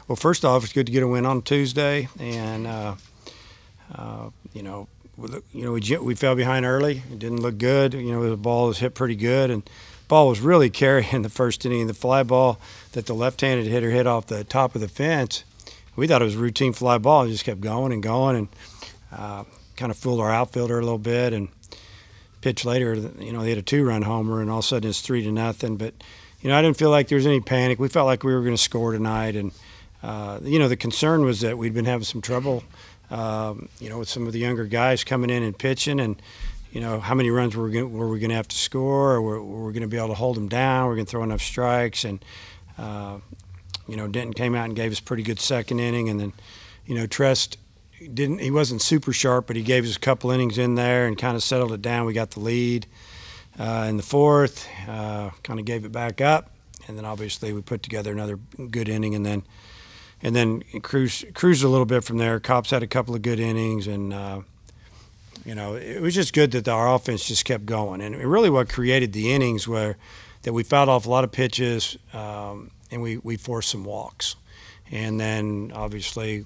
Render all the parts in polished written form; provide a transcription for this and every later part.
Well, first off, it's good to get a win on Tuesday, and we fell behind early. It didn't look good. The ball was hit pretty good, and the ball was really carrying the first inning. The fly ball that the left-handed hitter hit off the top of the fence, we thought it was a routine fly ball. It just kept going and going, and kind of fooled our outfielder a little bit. And pitch later, they hit a 2-run homer, and all of a sudden it's 3-0. But I didn't feel like there was any panic. We felt like we were going to score tonight, and the concern was that we'd been having some trouble, with some of the younger guys coming in and pitching, and how many runs were we going to have to score, or were we going to be able to hold them down? We're going to throw enough strikes, and Denton came out and gave us a pretty good second inning, and then Trest he wasn't super sharp, but he gave us a couple innings in there and kind of settled it down. We got the lead in the fourth, kind of gave it back up, and then obviously we put together another good inning, and then cruised a little bit from there. Cops had a couple of good innings, and it was just good that our offense just kept going. And really what created the innings were that we fouled off a lot of pitches, and we forced some walks. And then obviously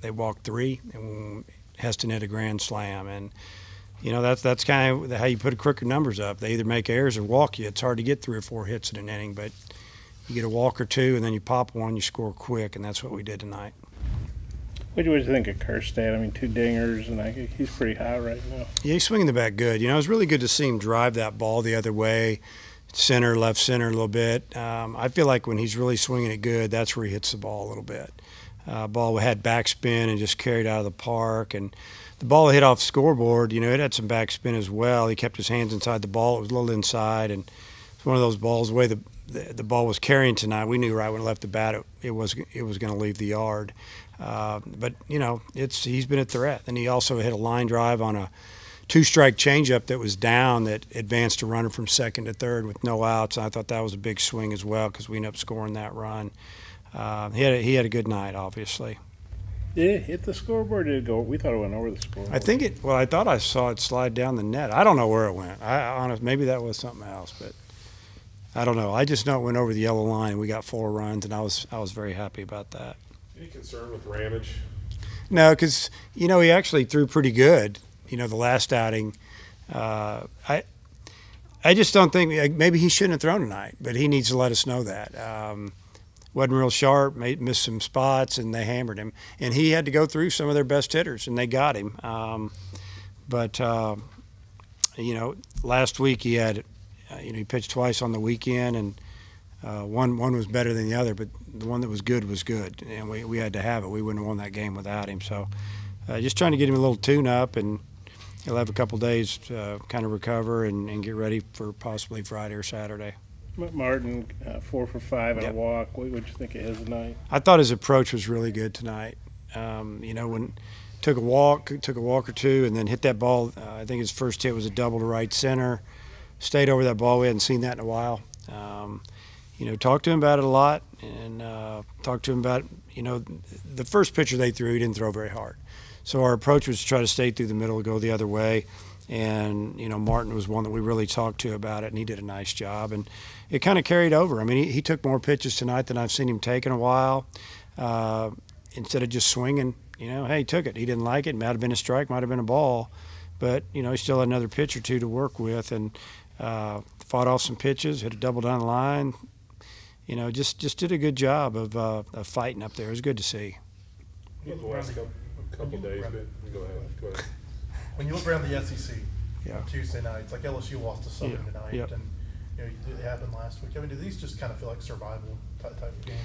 they walked 3, and Heston hit a grand slam. And that's kind of how you put quicker numbers up. They either make errors or walk you. It's hard to get 3 or 4 hits in an inning, but you get a walk or 2, and then you pop one, you score quick, and that's what we did tonight. What do you think of Kerstad? 2 dingers, and he's pretty high right now. Yeah, he's swinging the bat good. It was really good to see him drive that ball the other way, center, left center a little bit. I feel like when he's really swinging it good, that's where he hits the ball a little bit. Ball had backspin and just carried out of the park, and the ball hit off the scoreboard. It had some backspin as well. He kept his hands inside the ball. It was a little inside, and it's one of those balls. The way the ball was carrying tonight, we knew right when it left the bat it was going to leave the yard. But he's been a threat, and he also hit a line drive on a 2-strike changeup that was down that advanced a runner from second to third with no outs. And I thought that was a big swing as well because we ended up scoring that run. He had a good night, obviously. Did it hit the scoreboard? Or did it go? We thought it went over the scoreboard. I thought I saw it slide down the net. I don't know where it went. Maybe that was something else, but I don't know. I just know it went over the yellow line. We got 4 runs, and I was very happy about that. Any concern with Ramage? No, because he actually threw pretty good. The last outing. I just don't think maybe he shouldn't have thrown tonight, but he needs to let us know that. Wasn't real sharp, missed some spots, and they hammered him. And he had to go through some of their best hitters, and they got him. Last week he had, he pitched twice on the weekend, and one was better than the other, but the one that was good, and we had to have it. We wouldn't have won that game without him. So just trying to get him a little tune-up, and he'll have a couple days to kind of recover and get ready for possibly Friday or Saturday. Martin, 4 for 5 and a walk. What would you think of his night? I thought his approach was really good tonight. When took a walk or 2, and then hit that ball. I think his first hit was a double to right center. Stayed over that ball. We hadn't seen that in a while. Talked to him about it a lot, and talked to him about the first pitcher they threw, he didn't throw very hard. So our approach was to try to stay through the middle, go the other way. And Martin was one that we really talked to about it, and he did a nice job, and it kind of carried over. He took more pitches tonight than I've seen him take in a while. Instead of just swinging, hey, he took it. He didn't like it. Might have been a strike, might have been a ball, but he still had another pitch or 2 to work with, and fought off some pitches, hit a double down the line. Just did a good job of fighting up there. It was good to see. The last couple days, but go ahead. When you look around the SEC Yeah. on Tuesday nights, like LSU lost to Southern Yeah. tonight, Yep. and it happened last week. Do these just kind of feel like survival type of games?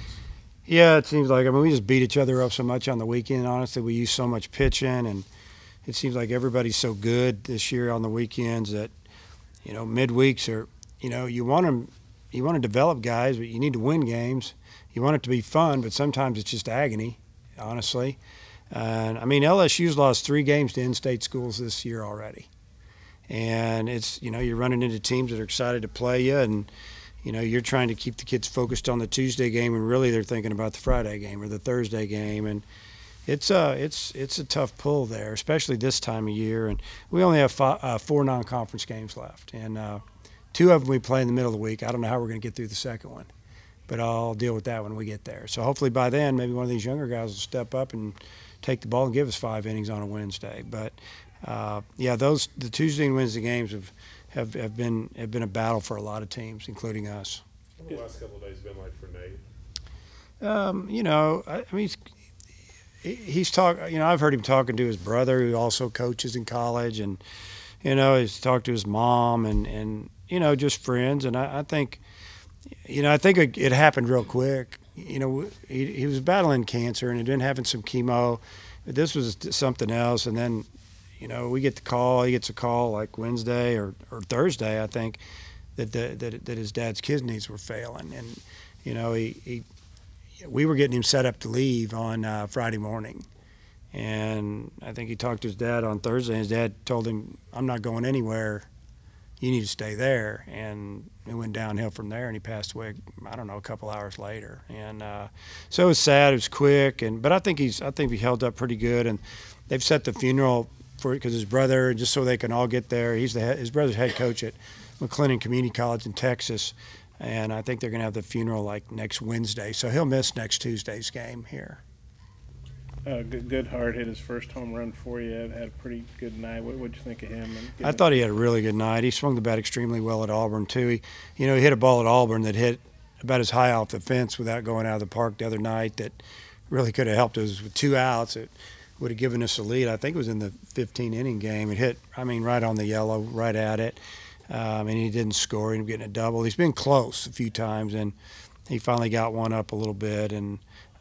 Yeah, it seems like. We just beat each other up so much on the weekend. Honestly, we use so much pitching, and it seems like everybody's so good this year on the weekends that midweeks are. You want to develop guys, but you need to win games. You want it to be fun, but sometimes it's just agony, honestly. And LSU's lost 3 games to in-state schools this year already, and it's you're running into teams that are excited to play you, and you're trying to keep the kids focused on the Tuesday game, and really they're thinking about the Friday game or the Thursday game, and it's a tough pull there, especially this time of year. And we only have 4 non-conference games left, and 2 of them we play in the middle of the week. I don't know how we're going to get through the second one, but I'll deal with that when we get there. So hopefully by then, maybe one of these younger guys will step up and take the ball and give us 5 innings on a Wednesday. But yeah, the Tuesday and Wednesday games have been a battle for a lot of teams, including us. What have the last couple of days been like for Nate? You know, I mean, he's talking. You know, I've heard him talking to his brother, who also coaches in college, and you know, he's talked to his mom, and you know, just friends. And I think, you know, I think it happened real quick. You know, he was battling cancer and he'd been having some chemo. But this was something else, and then, you know, we get the call. He gets a call like Wednesday or Thursday, I think, that his dad's kidneys were failing, and you know, we were getting him set up to leave on Friday morning, and I think he talked to his dad on Thursday, and his dad told him, "I'm not going anywhere. You need to stay there." And it went downhill from there, and he passed away, I don't know, a couple hours later. And so it was sad. It was quick, but I think he held up pretty good. And they've set the funeral for because his brother, just so they can all get there. His brother's head coach at McLennan Community College in Texas, and I think they're going to have the funeral like next Wednesday. So he'll miss next Tuesday's game here. Goodhart hit his first home run for you. Had a pretty good night. What'd you think of him? I thought he had a really good night. He swung the bat extremely well at Auburn too. He hit a ball at Auburn that hit about as high off the fence without going out of the park the other night that really could have helped us with 2 outs. It would have given us a lead. I think it was in the 15-inning game. It hit, I mean, right on the yellow, right at it. And he didn't score. He ended up getting a double. He's been close a few times, and he finally got one up a little bit.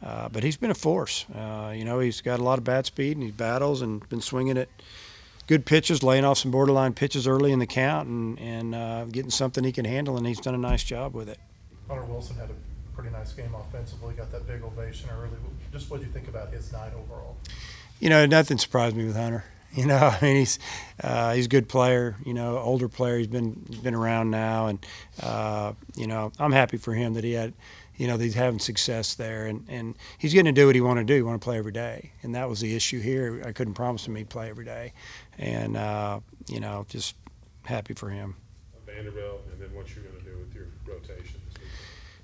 But he's been a force. You know, he's got a lot of bat speed, and he battles and been swinging at good pitches, laying off some borderline pitches early in the count, and getting something he can handle, and he's done a nice job with it. Hunter Wilson had a pretty nice game offensively, got that big ovation early. Just what do you think about his night overall? You know, nothing surprised me with Hunter. You know, I mean, he's a good player. You know, older player. He's been around now, and you know, I'm happy for him that he had. You know, that he's having success there, and he's getting to do what he wanted to do. He wanted to play every day, and that was the issue here. I couldn't promise him he'd play every day, and you know, just happy for him. Vanderbilt, and then what you're going to do with your rotation this weekend?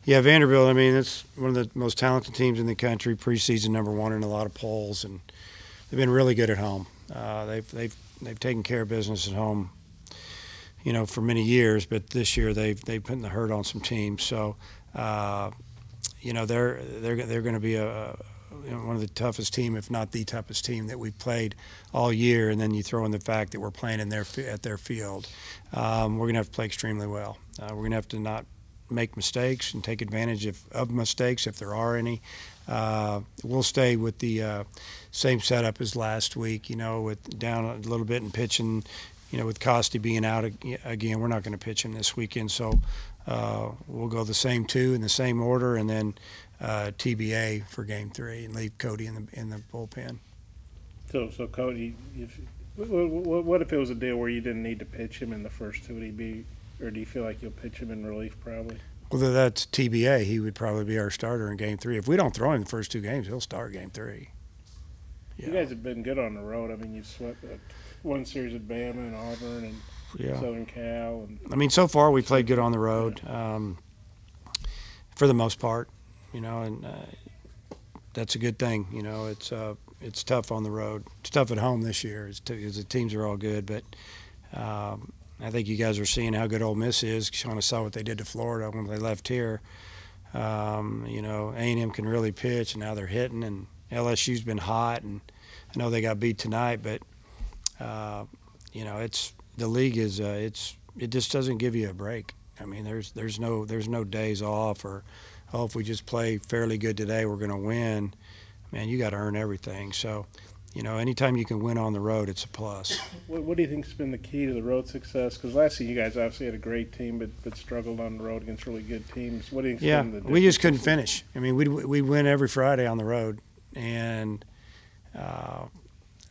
Yeah, Vanderbilt. I mean, it's one of the most talented teams in the country. Preseason #1 in a lot of polls, and they've been really good at home. They've taken care of business at home, you know, for many years. But this year they've put the hurt on some teams. So, you know, they're going to be one of the toughest team, if not the toughest team that we've played all year. And then you throw in the fact that we're playing at their field. We're going to have to play extremely well. We're going to have to not make mistakes and take advantage of mistakes if there are any. We'll stay with the same setup as last week, you know, with down a little bit in pitching, you know, with Costi being out again. We're not going to pitch him this weekend, so we'll go the same 2 in the same order, and then TBA for Game 3 and leave Cody in the bullpen. So Cody, what if it was a deal where you didn't need to pitch him in the first 2? Would he be, or do you feel like you'll pitch him in relief probably? Well, that's TBA. He would probably be our starter in Game 3. If we don't throw him the first 2 games, he'll start Game 3. Yeah. You guys have been good on the road. I mean, you've swept one series at Bama and Auburn and Southern Cal. And I mean, so far we played good on the road, for the most part, you know, and that's a good thing. You know, it's tough on the road. It's tough at home this year because the teams are all good, but I think you guys are seeing how good Ole Miss is. Shauna saw what they did to Florida when they left here. You know, A&M can really pitch, and now they're hitting, and LSU's been hot, and I know they got beat tonight, but you know, the league is it just doesn't give you a break. I mean, there's no days off, or if we just play fairly good today, we're going to win. Man, you got to earn everything. So, you know, anytime you can win on the road, it's a plus. What do you think's been the key to the road success? Because last year you guys obviously had a great team, but struggled on the road against really good teams. What do you think's been the difference? We just couldn't finish. I mean, we'd win every Friday on the road, and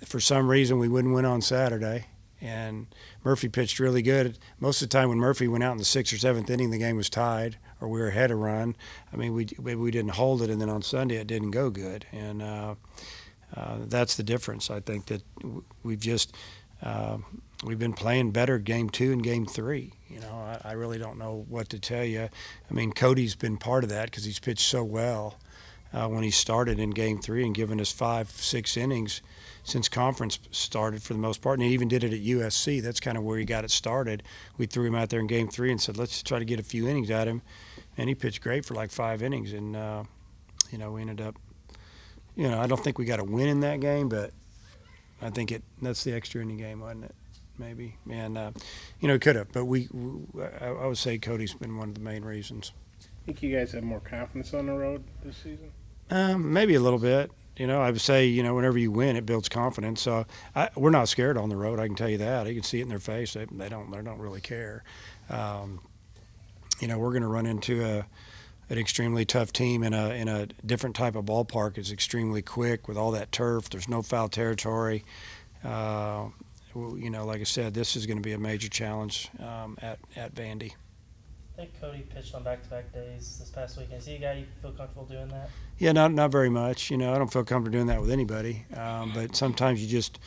for some reason we wouldn't win on Saturday. And Murphy pitched really good. Most of the time when Murphy went out in the 6th or 7th inning, the game was tied or we were ahead a run. I mean, we didn't hold it, and then on Sunday it didn't go good. And that's the difference. I think that we've just we've been playing better game 2 and game 3. You know, I really don't know what to tell you. I mean, Cody's been part of that because he's pitched so well when he started in game 3 and given us 5-6 innings since conference started for the most part. And he even did it at USC. That's kind of where he got it started. We threw him out there in game 3 and said, let's try to get a few innings out of him. And he pitched great for like 5 innings. And, you know, we ended up, you know, I don't think we got a win in that game, but I think that's the extra inning game, wasn't it? Maybe. And, you know, could have. But I would say Cody's been one of the main reasons. Think you guys have more confidence on the road this season? Maybe a little bit. You know, I would say, you know, whenever you win, it builds confidence. So we're not scared on the road. I can tell you that. You can see it in their face. They don't really care. You know, we're going to run into an extremely tough team in a different type of ballpark. It's extremely quick with all that turf. There's no foul territory. You know, like I said, this is going to be a major challenge at Vandy. I think Cody pitched on back-to-back days this past weekend. Is he a guy you feel comfortable doing that? Yeah, not very much. You know, I don't feel comfortable doing that with anybody. But sometimes you just,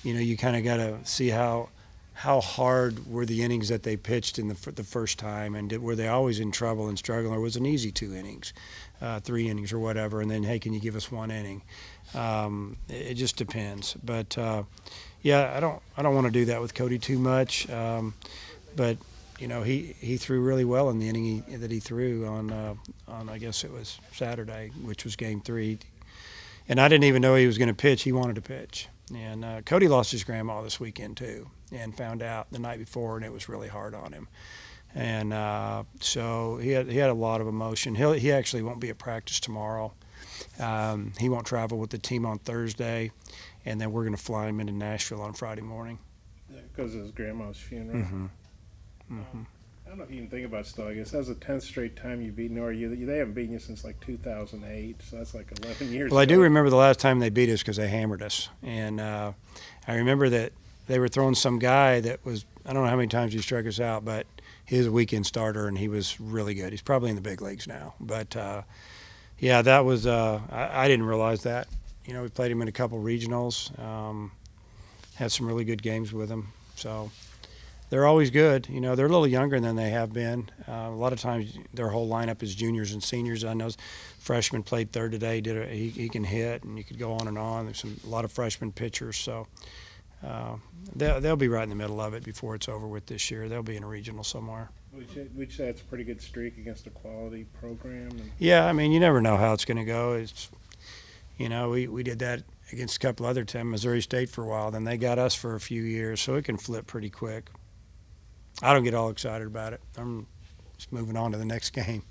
you know, you kind of got to see how hard were the innings that they pitched in the first time, and were they always in trouble and struggling, or was it an easy 2 innings, 3 innings or whatever, and then, hey, can you give us 1 inning? It just depends. But, yeah, I don't want to do that with Cody too much. But you know, he threw really well in the inning that he threw on I guess it was Saturday, which was game 3. And I didn't even know he was going to pitch. He wanted to pitch. And Cody lost his grandma this weekend too, and found out the night before, and it was really hard on him. And so he had a lot of emotion. He actually won't be at practice tomorrow. He won't travel with the team on Thursday, and then we're going to fly him into Nashville on Friday morning. Because of his grandma's funeral. Mm-hmm. Mm-hmm. I don't know if you even think about it still. I guess that was the 10th straight time you've beaten ORU. They haven't beaten you since like 2008, so that's like 11 years Well, I ago. do remember the last time they beat us because they hammered us. And I remember that they were throwing some guy that was, I don't know how many times he struck us out, but he was a weekend starter, and he was really good. He's probably in the big leagues now. But, yeah, that was I didn't realize that. You know, we played him in a couple regionals, had some really good games with him. So they're always good. You know, they're a little younger than they have been. A lot of times their whole lineup is juniors and seniors. I know freshman played third today. He can hit, and you could go on and on. There's a lot of freshman pitchers. So they'll be right in the middle of it before it's over with this year. They'll be in a regional somewhere. Would you say it's a pretty good streak against a quality program? Yeah, I mean, you never know how it's going to go. It's, you know, we did that against a couple other teams, Missouri State for a while. Then they got us for a few years, so it can flip pretty quick. I don't get all excited about it. I'm just moving on to the next game.